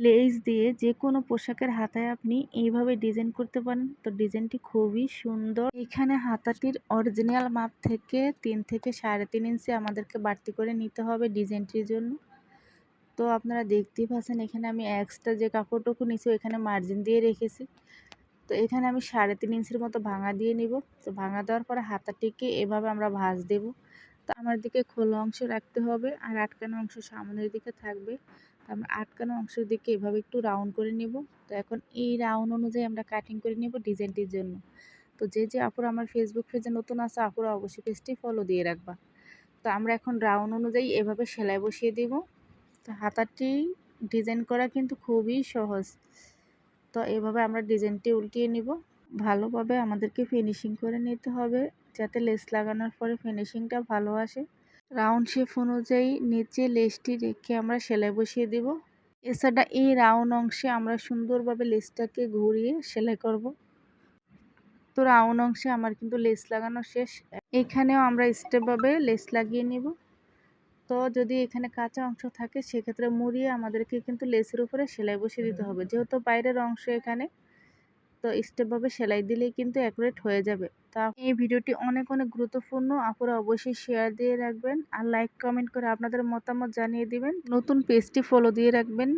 Less দিয়ে যে কোনো পোশাকের হাতায় আপনি এইভাবে ডিজাইন করতে পারেন। তো ডিজাইনটি খুবই সুন্দর। এখানে হাতাটির অরিজিনাল মাপ থেকে 3 থেকে 3.5 ইঞ্চি আমাদেরকে বাড়তি করে নিতে হবে ডিজাইনটির জন্য। তো আপনারা দেখতেই পাচ্ছেন এখানে আমি এক্সট্রা যে কাপড়টুকু নিছি এখানে মার্জিন দিয়ে রেখেছি। তো এখানে আমি 3.5 ইঞ্চির মতো ভাঙা দিয়ে নিব। তো ভাঙা দেওয়ার পরে হাতাটিকে এভাবে আমরা ভাঁজ দেব। তো আমার দিকে খোলা অংশ রাখতে হবে আর আটকানো অংশ সামনের দিকে থাকবে। তো আমরা আটকানো অংশের দিকে এভাবে একটু রাউন্ড করে নিব। তো এখন এই রাউন্ড অনুযায়ী আমরা কাটিং করে নিব ডিজাইনটির জন্য। তো যে আপুরা আমার ফেসবুক পেজে নতুন আছে আপুরা অবশ্যই পেজটি ফলো দিয়ে রাখবা। তো আমরা এখন রাউন্ড অনুযায়ী এভাবে সেলাই বসিয়ে দিব। তো হাতাটি ডিজাইন করা কিন্তু খুবই সহজ। তো এভাবে আমরা ডিজাইনটি উল্টিয়ে নিব। ভালোভাবে আমাদেরকে ফিনিশিং করে নিতে হবে যাতে লেস লাগানোর পরে ফিনিশিংটা ভালো আসে। রাউন্ড শেপ অনুযায়ী নিচে লেসটি রেখে আমরা সেলাই বসিয়ে দিব। এছাড়া এই রাউন্ড অংশে আমরা সুন্দরভাবে লেসটাকে ঘুরিয়ে সেলাই করব। তো রাউন্ড অংশে আমার কিন্তু লেস লাগানো শেষ। এখানেও আমরা স্টেপভাবে লেস লাগিয়ে নিব। তো যদি এখানে কাঁচা অংশ থাকে সেক্ষেত্রে মুড়িয়ে আমাদেরকে কিন্তু লেসের উপরে সেলাই বসিয়ে দিতে হবে, যেহেতু বাইরের অংশ এখানে। তো স্টেপভাবে সেলাই দিলেই কিন্তু অ্যাকুরেট হয়ে যাবে। তো এই ভিডিওটি অনেক অনেক গুরুত্বপূর্ণ, আপনারা অবশ্যই শেয়ার দিয়ে রাখবেন আর লাইক কমেন্ট করে আপনাদের মতামত জানিয়ে দিবেন। নতুন পেজটি ফলো দিয়ে রাখবেন।